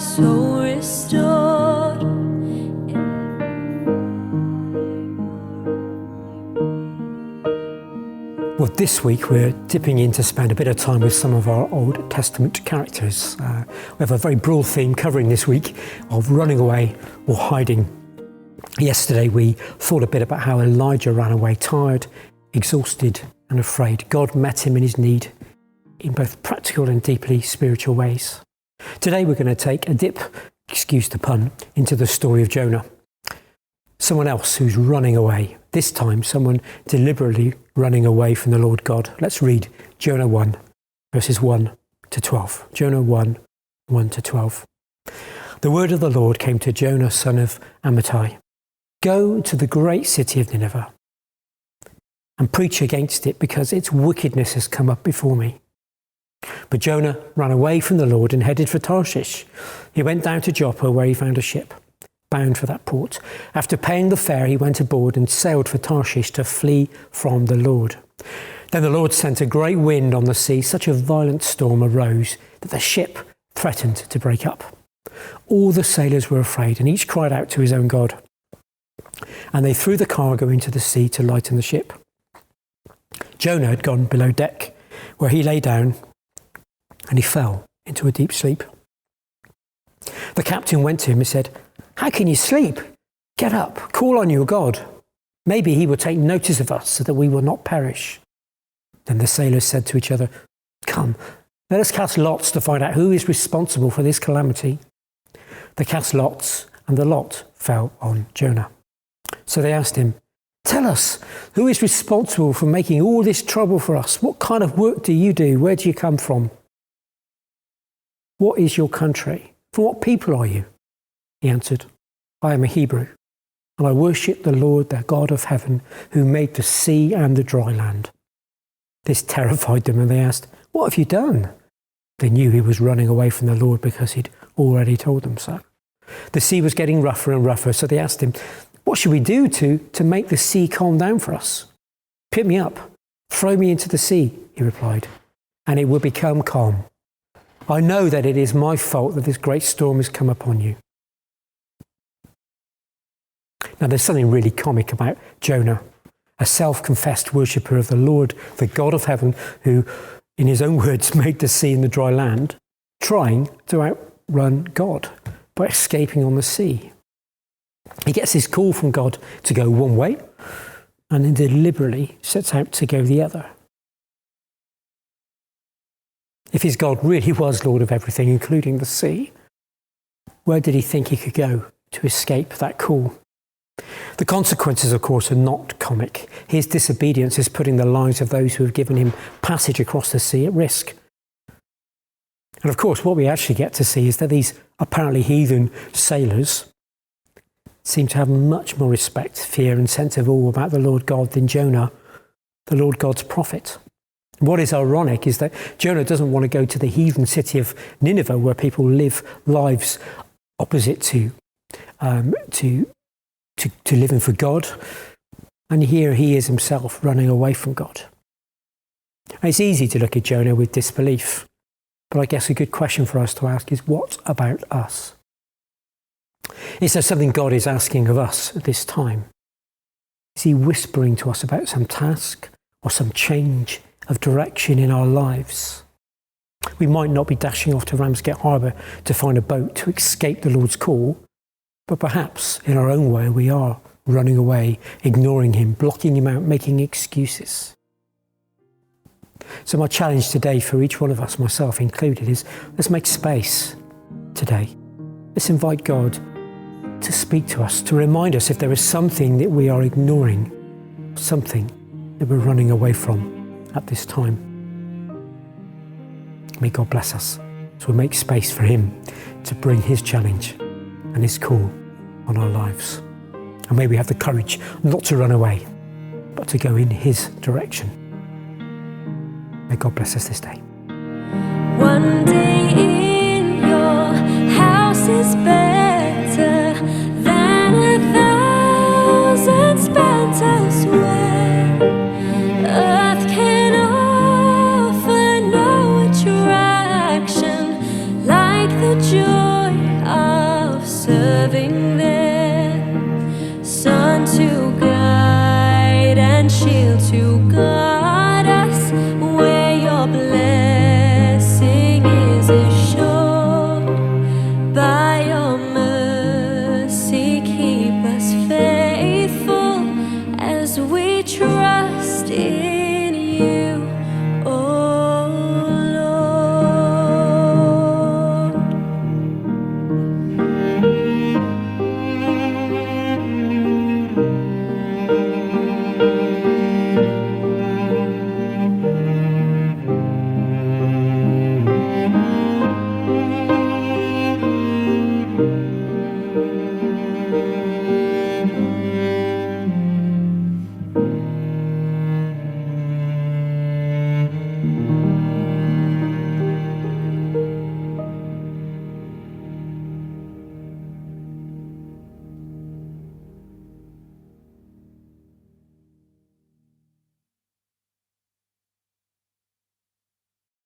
soul restored. Well, this week we're dipping in to spend a bit of time with some of our Old Testament characters. We have a very broad theme covering this week of running away or hiding. Yesterday we thought a bit about how Elijah ran away tired, exhausted and afraid. God met him in his need in both practical and deeply spiritual ways. Today we're going to take a dip, excuse the pun, into the story of Jonah. Someone else who's running away. This time, someone deliberately running away from the Lord God. Let's read Jonah 1, verses 1 to 12. Jonah 1, 1 to 12. The word of the Lord came to Jonah, son of Amittai. Go to the great city of Nineveh and preach against it, because its wickedness has come up before me. But Jonah ran away from the Lord and headed for Tarshish. He went down to Joppa, where he found a ship bound for that port. After paying the fare, he went aboard and sailed for Tarshish to flee from the Lord. Then the Lord sent a great wind on the sea. Such a violent storm arose that the ship threatened to break up. All the sailors were afraid, and each cried out to his own God. And they threw the cargo into the sea to lighten the ship. Jonah had gone below deck, where he lay down, and he fell into a deep sleep. The captain went to him and said, "How can you sleep? Get up, call on your God. Maybe he will take notice of us so that we will not perish." Then the sailors said to each other, "Come, let us cast lots to find out who is responsible for this calamity." They cast lots, and the lot fell on Jonah. So they asked him, "Tell us, who is responsible for making all this trouble for us? What kind of work do you do? Where do you come from? What is your country? From what people are you?" He answered, "I am a Hebrew, and I worship the Lord, the God of heaven, who made the sea and the dry land." This terrified them, and they asked, "What have you done?" They knew he was running away from the Lord because he'd already told them so. The sea was getting rougher and rougher, so they asked him, "What should we do to make the sea calm down for us?" "Pick me up, throw me into the sea," he replied, "and it will become calm. I know that it is my fault that this great storm has come upon you." Now, there's something really comic about Jonah, a self-confessed worshipper of the Lord, the God of heaven, who, in his own words, made the sea and the dry land, trying to outrun God by escaping on the sea. He gets his call from God to go one way, and then deliberately sets out to go the other. If his God really was Lord of everything, including the sea, where did he think he could go to escape that call? The consequences, of course, are not comic. His disobedience is putting the lives of those who have given him passage across the sea at risk. And of course, what we actually get to see is that these apparently heathen sailors seem to have much more respect, fear and sense of awe about the Lord God than Jonah, the Lord God's prophet. What is ironic is that Jonah doesn't want to go to the heathen city of Nineveh, where people live lives opposite to living for God. And here he is himself running away from God. And it's easy to look at Jonah with disbelief. But I guess a good question for us to ask is, what about us? Is there something God is asking of us at this time? Is he whispering to us about some task or some change of direction in our lives? We might not be dashing off to Ramsgate Harbour to find a boat to escape the Lord's call, but perhaps in our own way we are running away, ignoring him, blocking him out, making excuses. So my challenge today for each one of us, myself included, is let's make space today. Let's invite God to speak to us, to remind us if there is something that we are ignoring, something that we're running away from at this time. May God bless us as we make space for him to bring his challenge and his call on our lives. And may we have the courage not to run away, but to go in his direction. May God bless us this day. One